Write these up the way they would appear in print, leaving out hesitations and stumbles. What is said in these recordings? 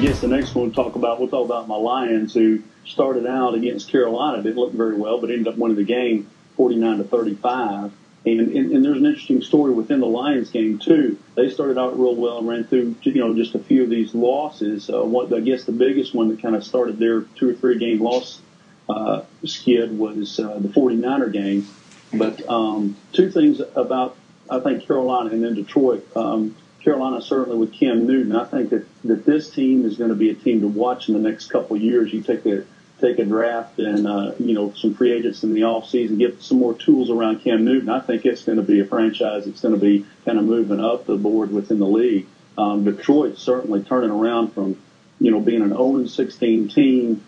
guess the next one we'll talk about my Lions, who started out against Carolina, didn't look very well, but ended up winning the game 49-35. And there's an interesting story within the Lions game too. They started out real well and ran through, just a few of these losses. I guess the biggest one that kind of started their 2 or 3 game loss skid was the 49er game. But two things about, I think, Carolina and then Detroit. Carolina certainly with Cam Newton. I think that this team is going to be a team to watch in the next couple of years. You take a draft and some free agents in the offseason, get some more tools around Cam Newton. I think it's going to be a franchise that's going to be kind of moving up the board within the league. Detroit certainly turning around from being an 0-16 team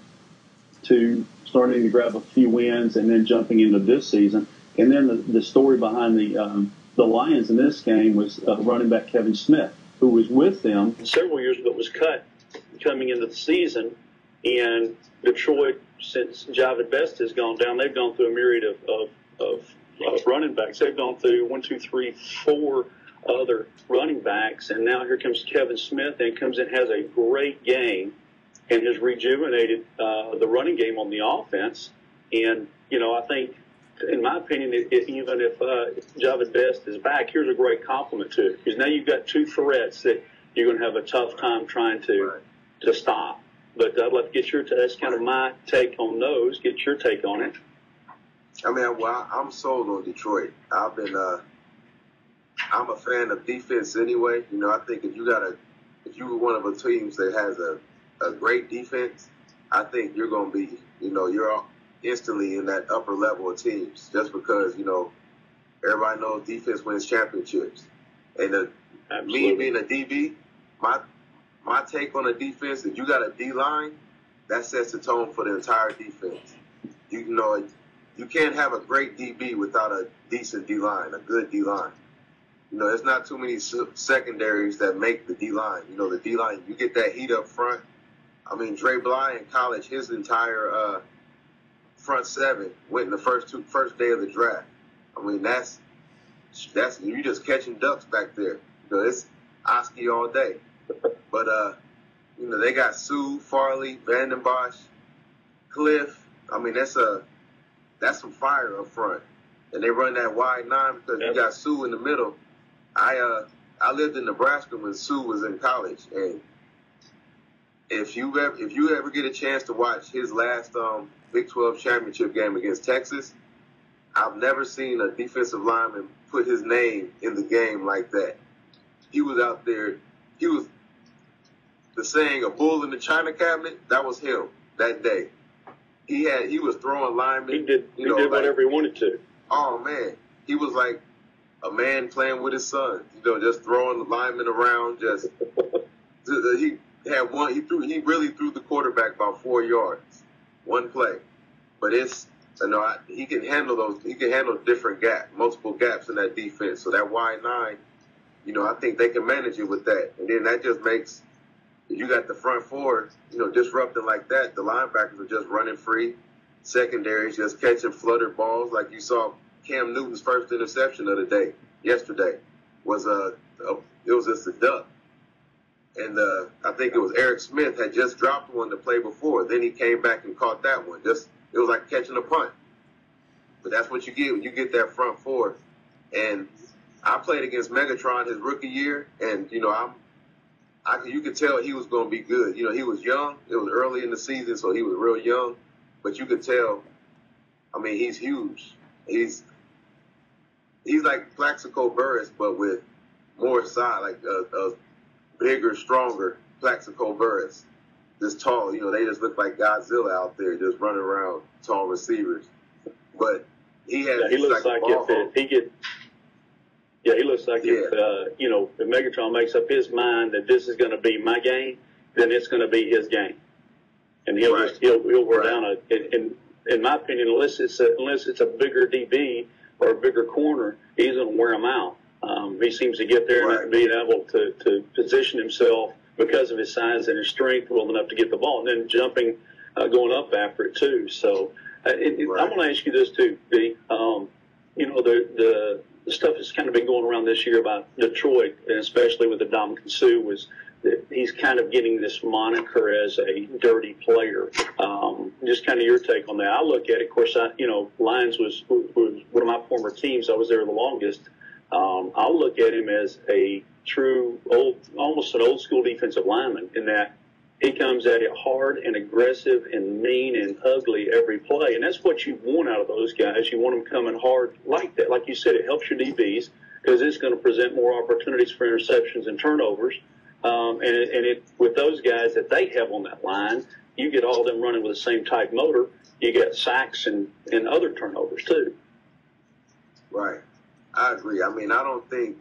to starting to grab a few wins and then jumping into this season. And then the story behind the Lions in this game was running back Kevin Smith, who was with them several years but was cut coming into the season. And Detroit, since Javid Best has gone down, they've gone through a myriad of running backs. They've gone through 1, 2, 3, 4 other running backs, and now here comes Kevin Smith, and comes in, has a great game, and has rejuvenated the running game on the offense. And I think, in my opinion, even if Javid Best is back, here's a great compliment to it, because now you've got 2 threats that you're going to have a tough time trying to stop. But I'd like to get your take. That's kind of my take on those. Get your take on it. I mean, I'm sold on Detroit. I'm a fan of defense anyway. I think if you're one of the teams that has a great defense, I think you're going to be, you're instantly in that upper level of teams, just because, everybody knows defense wins championships. And me being a DB, my take on the defense, if you got a D-line, that sets the tone for the entire defense. You can't have a great DB without a decent D-line, a good D-line. There's not too many secondaries that make the D-line. The D-line, you get that heat up front. I mean, Dre Bly in college, his entire front 7 went in the first day of the draft. I mean, that's you just catching ducks back there. It's Oski all day. But, they got Sue, Farley, Vanden Bosch, Cliff. I mean, that's some fire up front. And they run that wide 9 because you got Sue in the middle. I lived in Nebraska when Sue was in college. And if you ever get a chance to watch his last Big 12 championship game against Texas, I've never seen a defensive lineman put his name in the game like that. He was out there. He was the saying, a bull in the china cabinet. That was him that day. He was throwing linemen. He did whatever he wanted to. Oh man, he was like a man playing with his son. Just throwing the linemen around. He had one. He really threw the quarterback about 4 yards, one play. But he can handle those. He can handle different multiple gaps in that defense. So that wide 9. I think they can manage it with that. And then that just makes, if you got the front 4, disrupting like that, the linebackers are just running free. Secondaries just catching fluttered balls, like you saw Cam Newton's first interception of the day, yesterday, was it was just a duck. And I think it was Eric Smith had just dropped one the play before. Then he came back and caught that one. It was like catching a punt. But that's what you get when you get that front 4. And I played against Megatron his rookie year, and you could tell he was going to be good. He was young. It was early in the season, so he was real young. But you could tell. I mean, he's huge. He's like Plaxico Burress, but with more size, like a bigger, stronger Plaxico Burress. Just tall. They just look like Godzilla out there, just running around, tall receivers. But he looks like he looks like if Megatron makes up his mind that this is going to be my game, then it's going to be his game, and he'll wear down in my opinion, unless it's a bigger DB or a bigger corner, he's going to wear him out. He seems to get there and being able to position himself because of his size and his strength well enough to get the ball, and then jumping, going up after it too. So I'm going to ask you this too, B. The stuff that's kind of been going around this year about Detroit, and especially with Ndamukong Suh, was he's kind of getting this moniker as a dirty player. Just kind of your take on that. I look at it, of course, Lions was one of my former teams. I was there the longest. I'll look at him as a true almost an old school defensive lineman in that he comes at it hard and aggressive and mean and ugly every play. And that's what you want out of those guys. You want them coming hard like that. Like you said, it helps your DBs because it's going to present more opportunities for interceptions and turnovers. With those guys that they have on that line, you get all of them running with the same type motor. You get sacks and other turnovers too. Right. I agree. I mean, I don't think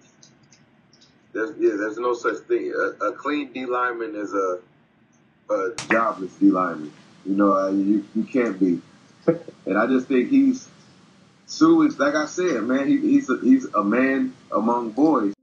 there's no such thing. A clean D lineman is a jobless D lineman. You can't be. And I just think Sue is, like I said, man, he's a man among boys.